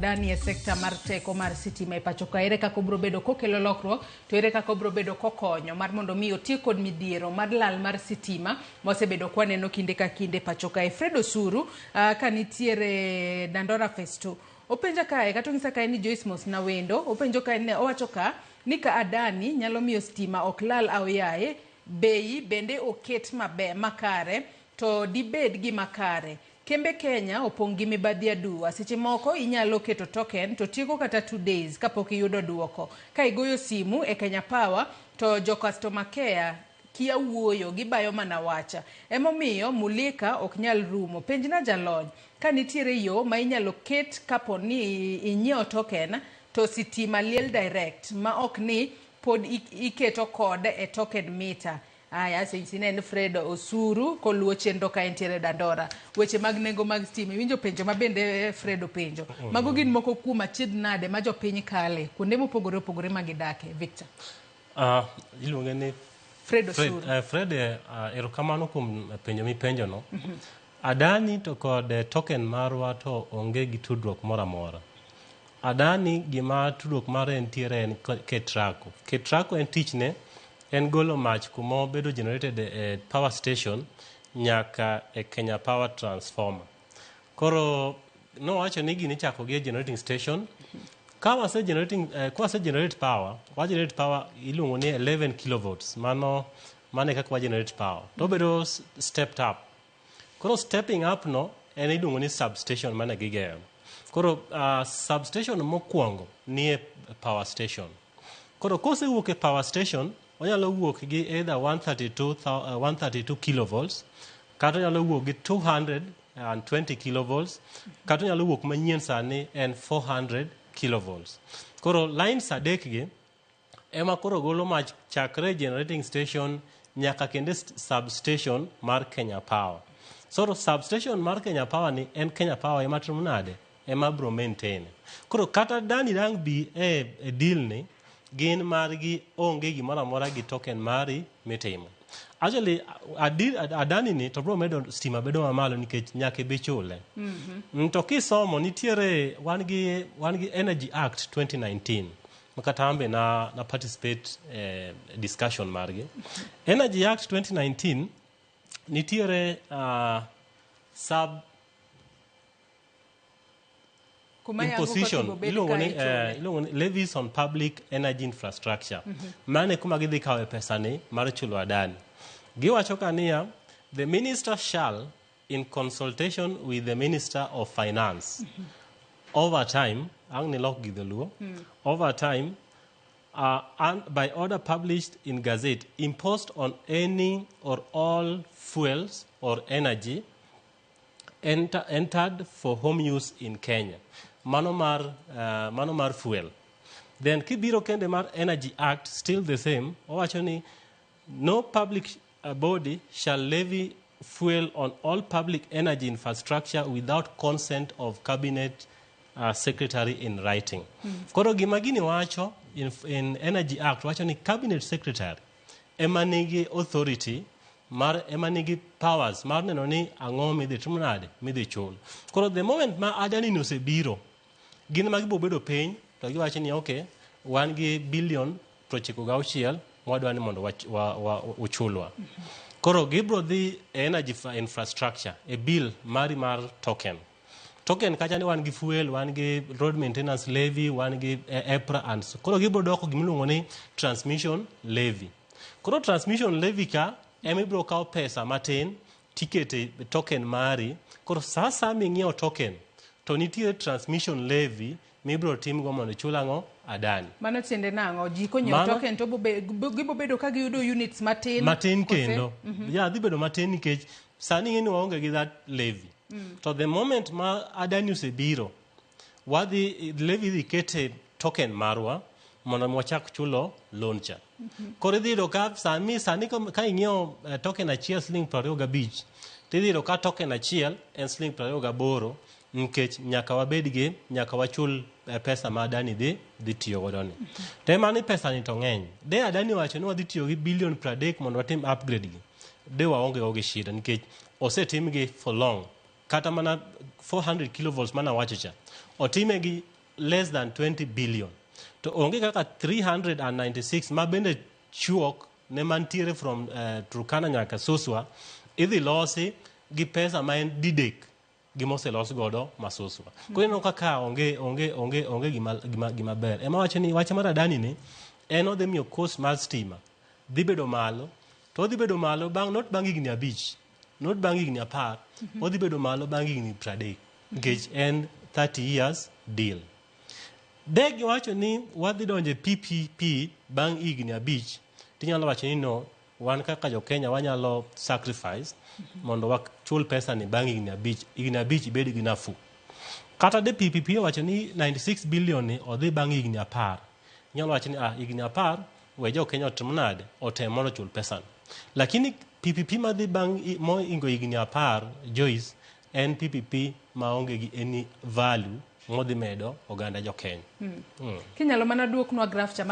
Adani e sekta mar teko mar sitima e pacho ka ere kaka obro bedo kokelo lokruok to ere kaka obro bedo kokonyo mar mondo mi otiek kod midhiero mar lal mar sitima mosebedo kwaneno kinde ka kinde pacho ka. Fredo Suru ka nitiere Dandora Festo openja kae kata ngisa kae ni Joyce Mos na wendo openjo kae ne owacho ka ni ka Adani nyalo miyo sitima ok lal aoyaye bei bende oket mabe makare to dibed gi makare. Kembe Kenya opong' gi mibadhi aduwa. Seche moko inyalo keto token to tieko kata 2 days kapok iyudo duoko. Ka igoyo simu e Kenya Power to jo customer care kia wuoyo gibayo mana wacha. Emomiyo mulika ok nyal rumo. Penjna jalony ka nitiere yo ma inyalo ket kapo ni inyiewo token to sitima liel direct ma ok ni pod iketo kode e token meter. Aya sinene Fredo Osuru koluo chenro ka entiere Dandora. Weche mag nengo mag stima winjo penjo mabende Fredo penjo. Mago gin moko kuom achiedh nade ma jopiny kale kuonde mopogore opogore magidake. Victor. Iluonge ni Fredo Osuru. Fred erokamano kuom penjo mipenjo no. Adani to kod token marwa to onge gi tudruok moro amora. Adani gima tudruok mare entiere en ketrako. Ketrako en tichne en golo mach kumo bedo generated e power station nyaka e Kenya Power transformer. Koro no wacho ni gini chako gi generating station. Ka wase generate power iluongo ni 11 kilovolts. Mane kaka wa generate power. To bedo stepped up. Koro stepping up no en iluongo ni substation mane gigero. Koro substation mokwongo ni e power station. Koro kose wuok e power station onyalo wuok gi either 132 kilovolts kata onyalo wuok gi 220 kilovolts kata onyalo wuok manyien sani en 400 kilovolts. Koro lines adek gi ema koro golo mach chakre generating station nyaka kende substation mar Kenya Power. So substation mar Kenya Power ni en Kenya Power ema timo nade ema bro maintain. Koro kata Dani dang bi e deal ni gin margi onge gimoro amora gi token mari mitimo. Actually Adani ni to bro medo stima bedo mamalo nikech nyake be chule. To kisomo nitiere wan gi Energy Act 2019 makata ambe na participate discussion margi. Energy Act 2019 nitiere sub imposition ilongo ni levies on public energy infrastructure. Mane kuma gidhi kawe pesa ni mar chulo Adani. Giwacho kania the minister shall in consultation with the minister of finance over time ang nilok gidholuo over time and by order published in Gazette imposed on any or all fuels or energy entered for home use in Kenya. Mano mar fuel. Then kibiro kende mar Energy Act still the same. Owacho ni no public body shall levy fuel on all public energy infrastructure without consent of cabinet secretary in writing. Koro gima gini wacho in Energy Act wacho ni cabinet secretary ema nigi authority mar ema nigi powers mar neno ni ang'o midhi timnade midhi chul. Koro the moment ma Adani no sebiro gin ma gibo bedo piny to giwacho ni okay wan gi billion 96 mwadwa ni mondo uchulwa. Koro gibro dhi energy infrastructure a bill mari mar token kacha ni wan gi fuel wan gi road maintenance levy wan gi EPRA and so. Koro gibro doko gimiluongo ni transmission levy. Koro transmission levy ka emibro kawo pesa matin tikete token mari. Koro sasa ming'iewo token to nitiere transmission levy mibro timgo mondo chulango Adani. Mano tiende nango ji konyo token to gibo bedo ka giyudo units matin kendo. Dhi bedo matin nikech sani ng'eni waonge gi that levy. To the moment ma Adani osebiro wadhi levy dhi kete token marwa mondo mwachak chulo loan cha. Koro idhi yudo ka sani ka ing'iewo token achiel siling 25 tidhi yudo ka token achiel en siling 28 nikech nyaka wachul pesa ma Adani dhi tiyo godo ni. To mani pesa ni to ng'eny. De Adani wacho ni wadhi tiyo gi billion 30 mondo watim upgrade gi. De waonge go gi shida nikech osetim gi for long. Kata mana 400 kilovolts mana wacho cha. Otime gi less than 20 billion. To onge kaka 396 ma bende chuok ne mantiere from Turkana nyaka Suswa idhi losi gi pesa ma en didek gi moselos godo ma Suswa. Koro ineno kaka onge gima ber. Ema wacho ni wach mar Adani ni en odhi miyo cost mar stima dhi bedo malo, to odhi bedo malo not bang' higni 5, not bang' higni 10, odhi bedo malo bang' higni 30 nikech en 30 years deal. Deg wacho ni wadhi donje PPP bang' higni 5, tinyalo wacho ni no, wan kaka Jokenya wanyalo sacrifice mondo wachul pesa ni bang' higni 5, higni 5 bed gi nafu. Kata de PPP wacho ni 96 billion ni odhi bang' higni 10. Nyalo wacho ni higni 10 we Jokenya otim nade otem mondo chul pesa. Lakini PPP madhi bang' moingo higni 10 Joyce en PPP maonge gi any value modhi medo oganda Jokenya. Kinyalo mana duoknwa graph cha